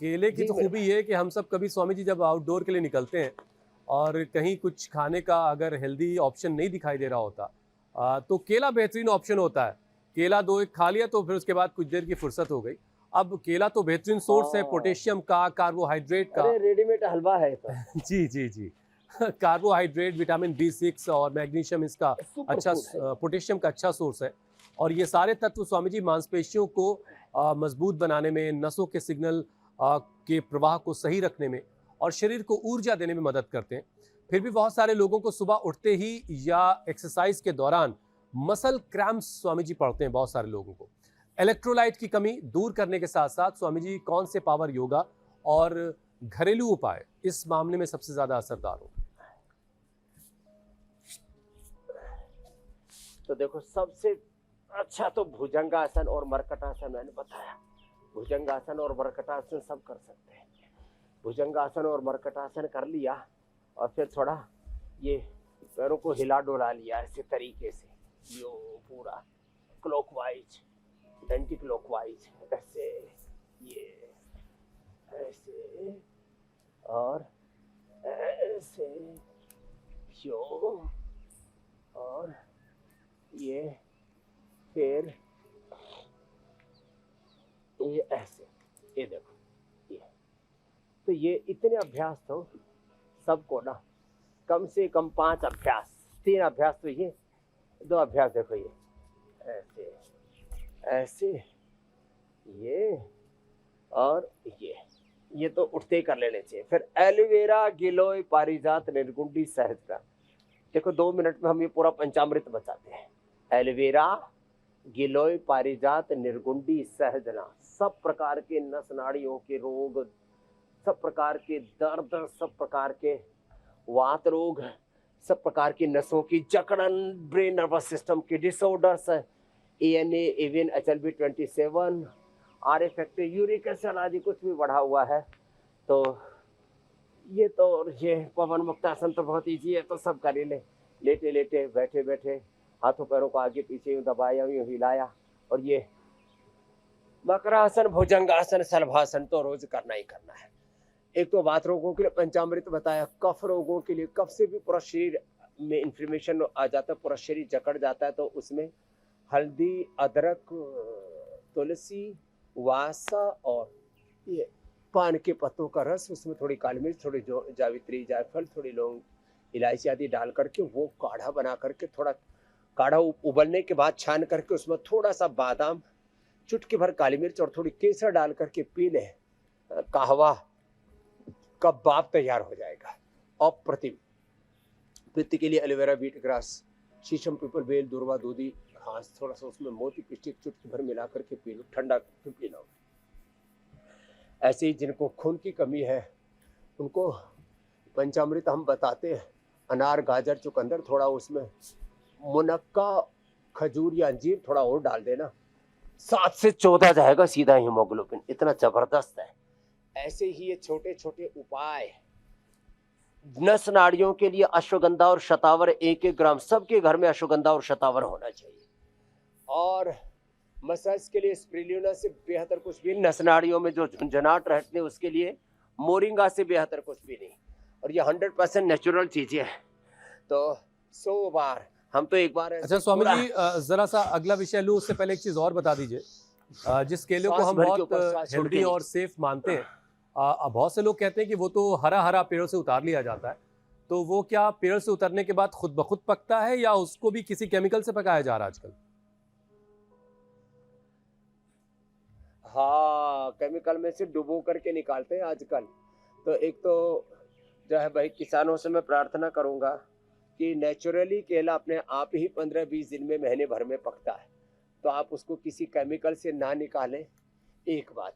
केले की जी तो खूबी ये है कि हम सब कभी स्वामी जी जब आउटडोर के लिए निकलते हैं और कहीं कुछ खाने का अगर हेल्दी ऑप्शन नहीं दिखाई दे रहा होता तो केला बेहतरीन ऑप्शन होता है। केला 2 एक खा लिया तो फिर उसके बाद कुछ देर की फुर्सत हो गई। अब केला तो बेहतरीन सोर्स है हाँ, पोटेशियम का, कार्बोहाइड्रेट का। अरे रेडीमेड हलवा है तो, जी, जी, जी। कार्बोहाइड्रेट, विटामिन बी6 और मैग्नीशियम इसका सुपर अच्छा फूड है ये। पोटेशियम का अच्छा सोर्स है। और ये सारे तत्व स्वामी जी मांसपेशियों को मजबूत बनाने में, नसों के सिग्नल के प्रवाह को सही रखने में और शरीर को ऊर्जा देने में मदद करते हैं। फिर भी बहुत सारे लोगों को सुबह उठते ही या एक्सरसाइज के दौरान मसल क्रैम्प्स स्वामी जी पड़ते हैं बहुत सारे लोगों को। इलेक्ट्रोलाइट की कमी दूर करने के साथ-साथ स्वामी जी कौन से पावर योगा और घरेलू उपाय इस मामले में सबसे ज्यादा असरदार हो? तो देखो सबसे अच्छा तो भुजंगासन और मरकटासन मैंने बताया। भुजंगासन और मरकटासन सब कर सकते हैं। भुजंगासन और मरकटासन कर लिया और फिर थोड़ा ये पैरों को हिला डुला लिया ऐसे तरीके से, यो पूरा क्लॉकवाइज, एंटी क्लॉकवाइज, ऐसे, ये ऐसे और ऐसे, यो और ये, फिर ये ऐसे, ये देखो ये। तो ये इतने अभ्यास तो सबको ना कम से कम 5 अभ्यास, 3 अभ्यास तो ये, 2 अभ्यास देखो ये ऐसे ऐसे, ये और ये तो उठते ही कर लेने चाहिए। फिर एलोवेरा गिलोय पारिजात निर्गुंडी सहस्त्र, देखो 2 मिनट में हम ये पूरा पंचामृत बताते हैं। एलोवेरा गिलोय पारिजात निर्गुंडी सहजना, सब प्रकार के नस नाड़ियों के रोग, सब प्रकार के दर्द, सब प्रकार के वात रोग, सब प्रकार की नसों की जकड़न, ब्रेन नर्वस सिस्टम के डिसऑर्डर्स, एएनए, एवियन, HLB27, R factor, uric acid आदि कुछ भी बढ़ा हुआ है तो ये पवन मुक्तासन तो बहुत ईजी है, तो सब कर ही ले। लेटे लेटे, बैठे बैठे, हाथों पैरों को आगे पीछे यूं दबाया, यूं हिलाया। और ये मकरासन, भुजंगासन, शलभासन तो रोज करना ही करना है। एक तो वात रोगों के लिए पंचामृत बताया, कफ रोगों के लिए, कफ से भी पूरा शरीर में इंफ्लेमेशन आ जाता है, पूरा शरीर जकड़ जाता है, तो उसमें हल्दी, अदरक, तुलसी, वासा और ये पान के पत्तों का रस, उसमें थोड़ी काली मिर्च, थोड़ी जावित्री, जायफल, थोड़ी लौंग, इलायची आदि डाल करके वो काढ़ा बना करके, थोड़ा काढ़ा उबलने के बाद छान करके उसमें थोड़ा सा बादाम, चुटकी भर काली मिर्च और थोड़ी केसर डाल करके पी ले, कहवा कबाब तैयार हो जाएगा। अप्रतिम। पित्त के लिए एलोवेरा, बीट ग्रास, शीशम, पीपल, बेल, दूर्वा, दूधी घास, थोड़ा सा उसमें मोती की स्टिक चुटकी भर मिला करके पी लो, ठंडा पी लो। ऐसे ही जिनको खून की कमी है उनको पंचामृत हम बताते हैं, अनार, गाजर, चुकंदर, थोड़ा उसमें मुनक्का, खजूर या अंजीर थोड़ा और डाल देना, 7 से 14 जाएगा सीधा हीमोग्लोबिन, इतना जबरदस्त है। ऐसे ही ये छोटे छोटे उपाय नस नाड़ियों के लिए, अश्वगंधा और शतावर 1-1 ग्राम, सबके घर में अश्वगंधा और शतावर होना चाहिए। और मसाज के लिए स्पिरुलिना से बेहतर कुछ भी, नस नाड़ियों में जो झुंझुनाट रहते हैं उसके लिए मोरिंगा से बेहतर कुछ भी नहीं। और ये 100% नेचुरल चीजें हैं। तो 100 बार हम तो एक बार अच्छा स्वामी जी, जरा सा अगला विषय लूं उससे पहले एक चीज और बता दीजिए। जिस केले को श्वास हम भर के बहुत ऊपर श्वास छोड़ के हेल्दी और नीचे। सेफ मानते हैं, बहुत से लोग कहते हैं कि वो तो हरा हरा पेड़ों से उतार लिया जाता है, तो वो क्या पेड़ से उतरने के बाद खुद ब खुद पकता है या उसको भी किसी केमिकल से पकाया जा रहा है आजकल? हाँ, केमिकल में से डुबो करके निकालते हैं आजकल। तो एक तो जो है भाई, किसानों से मैं प्रार्थना करूंगा कि नेचुरली केला अपने आप ही 15-20 दिन में, महीने भर में पकता है, तो आप उसको किसी केमिकल से ना निकालें। एक बात,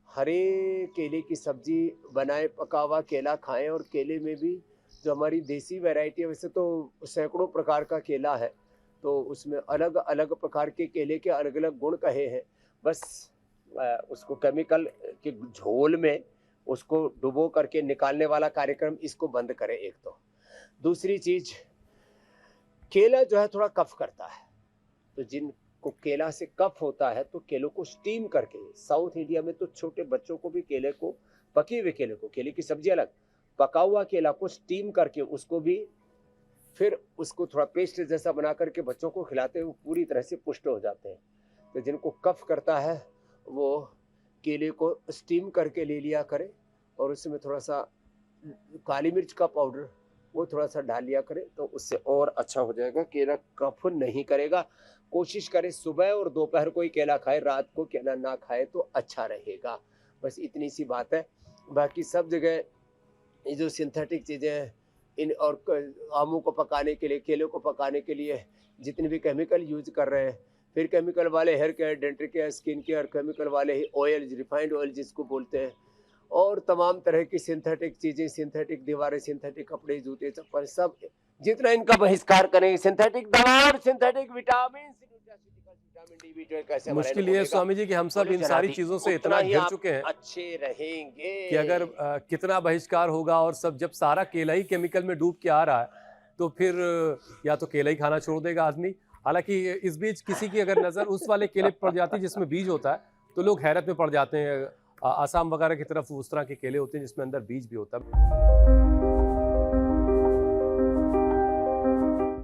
हरे केले की सब्जी बनाएं, पका हुआ केला खाएं। और केले में भी जो हमारी देसी वैरायटी है, वैसे तो सैकड़ों प्रकार का केला है, तो उसमें अलग अलग प्रकार के केले के अलग अलग गुण कहे हैं। बस उसको केमिकल के झोल में उसको डुबो करके निकालने वाला कार्यक्रम, इसको बंद करें। एक तो दूसरी चीज, केला जो है थोड़ा कफ करता है, तो जिनको जिनको केला से कफ होता है तो केलों को स्टीम करके, साउथ इंडिया में तो छोटे बच्चों को भी केले को, पके हुए केले को, केले की सब्जी अलग, पका हुआ केला को स्टीम करके उसको भी फिर उसको थोड़ा पेस्ट जैसा बना करके बच्चों को खिलाते हैं, वो पूरी तरह से पुष्ट हो जाते हैं। तो जिनको कफ करता है वो केले को स्टीम करके ले लिया करें और उसमें थोड़ा सा काली मिर्च का पाउडर वो थोड़ा सा डाल लिया करें तो उससे और अच्छा हो जाएगा। केला कफ नहीं करेगा। कोशिश करें सुबह और दोपहर को ही केला खाए, रात को केला ना खाए तो अच्छा रहेगा। बस इतनी सी बात है। बाकी सब जगह ये जो सिंथेटिक चीज़ें हैं इन और आमों को पकाने के लिए, केलों को पकाने के लिए जितने भी केमिकल यूज कर रहे हैं, फिर केमिकल वाले hair care, dental care, skin care, chemical वाले ही ऑयल, रिफाइंड ऑयल जिसको बोलते हैं, और तमाम तरह की सिंथेटिक चीज़ें, सिंथेटिक दीवारें, सिंथेटिक कपड़े, जूते, चप्पल, सब जितना इनका बहिष्कार करें, सिंथेटिक दवा और synthetic vitamin, vitamin D, B12 कैसे हमारे मुश्किल ये है स्वामी जी कि हम सब इन सारी चीजों से इतना घिर चुके हैं अच्छे रहेंगे कि अगर कितना बहिष्कार होगा और सब जब सारा केला ही केमिकल में डूब के आ रहा है तो फिर या तो केला ही खाना छोड़ देगा आदमी। हालांकि इस बीच किसी की अगर नजर उस वाले केले पर पड़ जाती है जिसमें बीज होता है तो लोग हैरत में पड़ जाते हैं। आसाम वगैरह की तरफ उस तरह के केले होते हैं जिसमें अंदर बीज भी होता है।